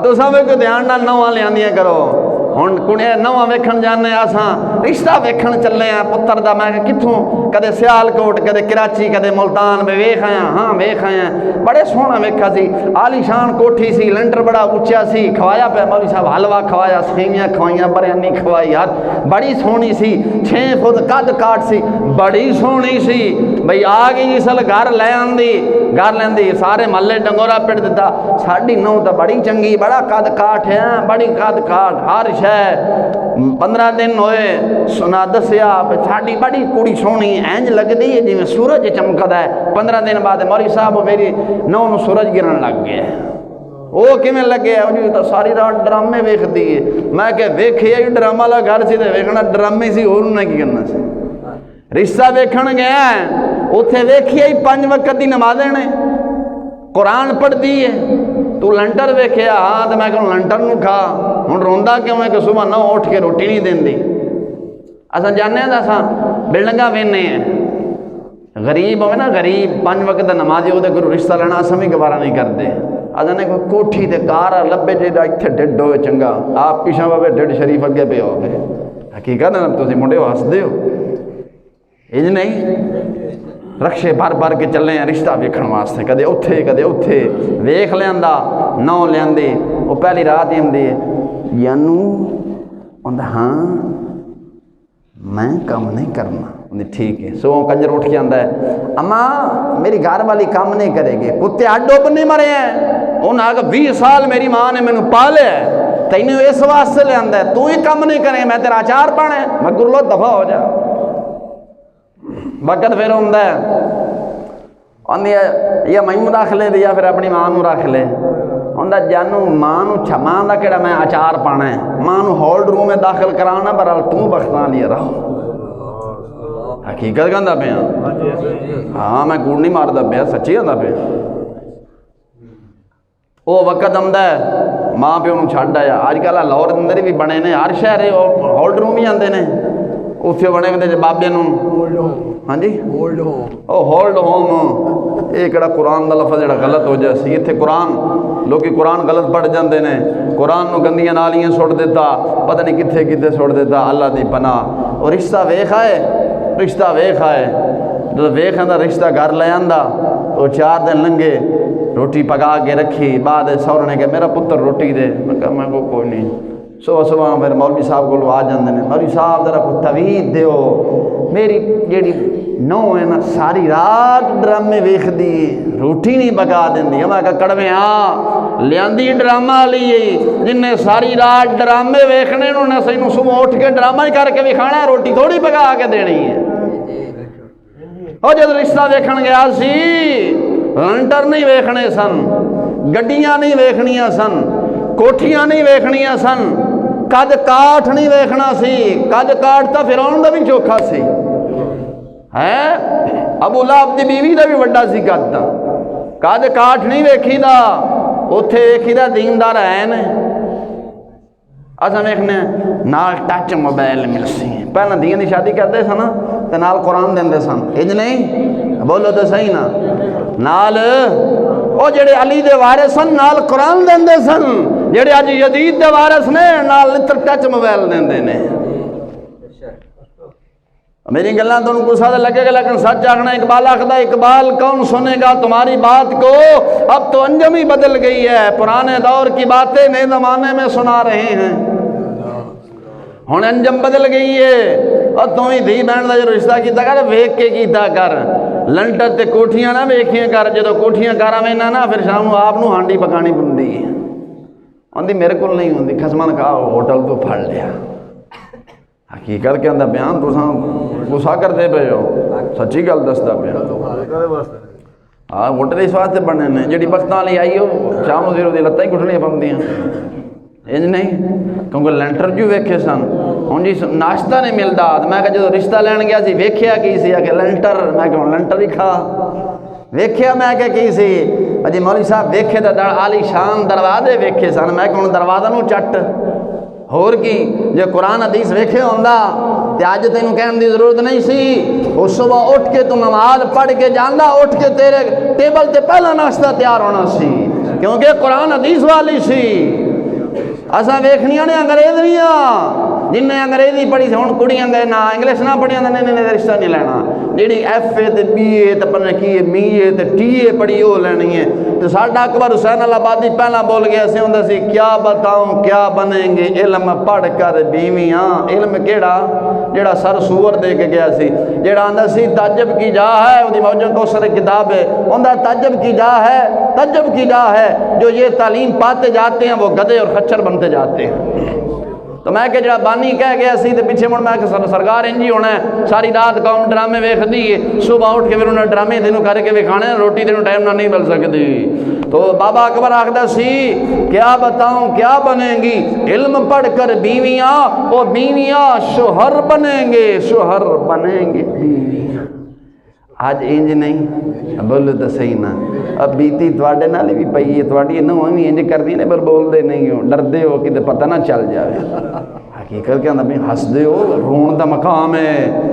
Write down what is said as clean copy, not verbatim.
تو سب کو دھیان نال نواں لیاندیاں کرو ہن کڑیاں نواں ویکھن جانے اساں رشتہ ویکھن چلے ہیں پتر دا میں کتھوں کدے سیالکوٹ کدے کراچی کدے ملتان میں ویکھ آیا ہاں ویکھ آیا بڑے سوہنا ویکھا سی عالی شان کوٹھی سی لنٹر بڑا اونچا سی کھوایا پہ مولوی صاحب حلوہ کھوایا سیویاں کھوائیاں بریانی کھوائی یار بڑی سونی سی 6 فٹ قد کاٹ سی بڑی سونی سی بھئی آ گئی جسل گھر لے آندی سارے محلے ڈنگورا پٹ دیتا ساڈی نو تو بڑی چنگی بڑا قد کاٹ ہے بڑی قد کاٹ ہر شے 15 دن ہوئے سنا دسیا ساڈی بڑی کڑی سونی اینج لگدی ہے جی میں سورج چمکدا ہے 15 دن بعد مولوی صاحب میری نو نو سورج گرن لگ گیا وہ کیویں لگے جی تو ساری رات ڈرامے ویکھدی ہے میں کہ ویکھیا ہی ڈرامہ والا گھر سی تے ویکھنا ڈرامے سی اور انہاں کی کرنا سی رشتہ ویکھن گیا اوتھے ویکھیا ہی 5 وقت دی نمازیں نے قرآن پڑھ دی ہے تو لنٹر ویکھیا ہاں تو میں کہوں لنٹر نو کھا ہن روندا کیوں ہے کہ صبح 9 اٹھ کے روٹی نہیں دیندی اساں جانے ہیں اساں بلڈنگاں وینے ہیں غریب ہوئے نا غریب 5 وقت نمازی وہ کوئی رشتہ لینا اساں بھی گوارا نہیں کرتے اساں نے کوئی کوٹھی تے کار لبے جے اتنے ڈڈ ہوئے چنگا آپ پیچھے پاوے ڈڈ شریف اگے پہ ہو گئے حقیقت ہے تسی منڈے ہو ہسدے ہو انج نہیں رکشے بھر کے چلے ہیں رشتہ ویکھن واسطے کدے اوتھے ویکھ لیاندا نو لیاندی وہ پہلی رات ہی آندی یانو آندا ہاں میں کام نہیں کرنا ٹھیک ہے سو کنجر اٹھ کے آندا ہے اماں میری گھر والی کام نہیں کرے گی کتے اڈوب نہیں مرے ہیں انہاں کہ 20 سال میری ماں نے مینوں پالیا ہے تینوں اس واسطے لے آندا ہے تو ہی کام نہیں کرے میں تیرا اچار پانا ہے میں گرلو دفع ہو جا وقت پھر ہوندا ہے آندی ہے یا میں رکھ لے یا پھر اپنی ماں نو رکھ لے آندا جانو ماں نو ماں دا کیڑا میں اچار پانا ہے ماں نو ہولڈ روم میں داخل کرانا برال تو بختاں لیے رہو حقیقت کہندا پیا ہاں میں کوڑ نہیں ماردا پیا سچی کہندا پیا وہ وقت آندا ہے ماں پیو نو چھڈ آیا اج کل لاہور دے اندر بھی بنے نے ہر شہر ہولڈ روم ہی آندے نے اتنے بنے ہوتے بابے نو ہاں جی ہولڈ ہوم یہ کہڑا قرآن کا لفظ جڑا غلط ہو جائے سی اتنے قرآن لوگ قرآن غلط پڑھ جاندے نے قرآن نو گندیاں نالیاں سٹ دیتا پتہ نہیں کتنے سٹ دیتا اللہ دی پناہ اور رشتہ ویکھ آئے جب ویکھ آندا رشتہ گھر لے آندا تو 4 دن لنگے روٹی پکا کے رکھی بعد سہرے نے کہ میرا پتر روٹی دے میں کہا میں کوئی نہیں صبح پھر مولوی صاحب کو آ جاندے نے مولوی صاحب ذرا کوئی توید دیو میری جیڑی نو ہے نا ساری رات ڈرامے ویکھدی روٹی نہیں پکا دیندی میں کہا کڑوے ہاں لیاندی ڈرامہ والی جن نے ساری رات ڈرامے ویکھنے انہوں نے سینوں صبح اٹھ کے ڈرامہ ہی کر کے وکھانا روٹی تھوڑی پکا کے دینی ہے اور جب رشتہ ویکھن گیا سی لنٹر نہیں ویکھنے سن گڈیاں نہیں ویکھنیاں سن کوٹھیاں نہیں ویکھنیاں سن قد کاٹ نہیں ویکھنا سی قد کاٹ تا فرعون دا بھی چوکھا سی ہے ابو لہب دی بیوی دا بھی وڈا سی قد کاٹ نہیں ویکھی دا اوتھے ویکھی دا دیندار ہے نے اساں ویکھنے نال ٹچ موبائل مل سی پہلا دیاں دی شادی کرتے سن تے نال قرآن دیندے سن انج نہیں بولو تو صحیح نا نال او جڑے علی دے وارث سن نال قرآن دیندے سن جڑے اج یزید دے وارث نے نال لتر ٹچ موبائل دیندے نے میری گلاں تانوں غصہ لگے گا لیکن سچ آکھنا اقبال آکھدا اقبال کون سنے گا تمہاری بات کو اب تو انجم ہی بدل گئی ہے پرانے دور کی باتیں نئے زمانے میں سنا رہے ہیں ہن انجم بدل گئی ہے اور تم ہی دھی بہن دا جو رشتہ کیتا کر ویکھ کے کیتا کر لنٹر تے کوٹھیاں نہ ویکھیاں کر جدوں کوٹھیاں کر آویں نا پھر شام نوں آپ نوں ہانڈی پکانی پندی ہے آندی میرے کول نہیں ہوندی خسمن کہا ہوٹل تو پھڑ لیا حقیقت کے اندر بیان تساں غصہ کرتے پے ہو سچی گل دسدا پیا ہاں ہوٹل اس واسطے بنے نے جڑی بختاں والی آئی ہو شام نوں دی لتاں ہی کٹھنیاں پوندیاں انج نہیں کیونکہ لینٹر جو ویکھے سن ہن جی ناشتہ نہیں ملدا میں کہ جدوں رشتہ لین گیا سی ویکھیا کی سی کہ لینٹر میں کہ لینٹر ہی کھا ویکھیا میں کہ کی سی اجی مولوی صاحب ویکھے تے عالی شان دروازے ویکھے سن میں کہ دروازہ نو چٹ ہور کی جو قرآن حدیث ویکھے ہوندا تے اج تینوں کہن دی ضرورت نہیں سی وہ صبح اٹھ کے تو نماز پڑھ کے جاندا اٹھ کے تیرے ٹیبل تے پہلا ناشتہ تیار ہونا سی کیونکہ قرآن حدیث والی سی اساں ویکھنیاں نے انگریزیاں جن نے انگریزی پڑھی سی ہن کڑیاں گئے نہ انگلش نہ پڑھیاں نہیں رشتہ نہیں لینا جیڑی ایف اے تے بی اے تے پتہ نہیں کی می اے تے ٹی اے پڑھی وہ لینی ہے تو ساڈا اکبر حسین آبادی پہلا بول گیا سی ہوندا سی کیا بتاؤں کیا بنیں گے علم پڑھ کر بیویاں علم کیڑا جیڑا سر سور دے کے گیا سی جیڑا آندا سی تعجب کی جا ہے وہ موجن کوثر کتاب ہے ہوندا تعجب کی جا ہے جو یہ تعلیم پاتے جاتے ہیں وہ گدھے اور خچر بنتے جاتے ہیں تو میں کہ جڑا بانی کہہ گیا سی تے پیچھے مڑ میں کہ سرکار انجی ہونا ہے ساری رات قوم ڈرامے ویکھ دی صبح اٹھ کے پھر انہیں ڈرامے دنوں کر کے وکھانے روٹی دنوں ٹائم نہ نہیں مل سکتی تو بابا اکبر آخدا سی کیا بتاؤں کیا بنیں گی علم پڑھ کر بیویاں وہ بیویاں شوہر بنیں گے بیویاں آج انج نہیں بولو تو صحیح نہ اب بیتی تواڈے نال بھی پئی ہے تواڈی نویں بھی انج کردی نے پر بول دے نہیں ہو ڈردے ہو کہ پتہ نہ چل جاوے حقیقت کیا ہنس دے ہو رون دا مقام ہے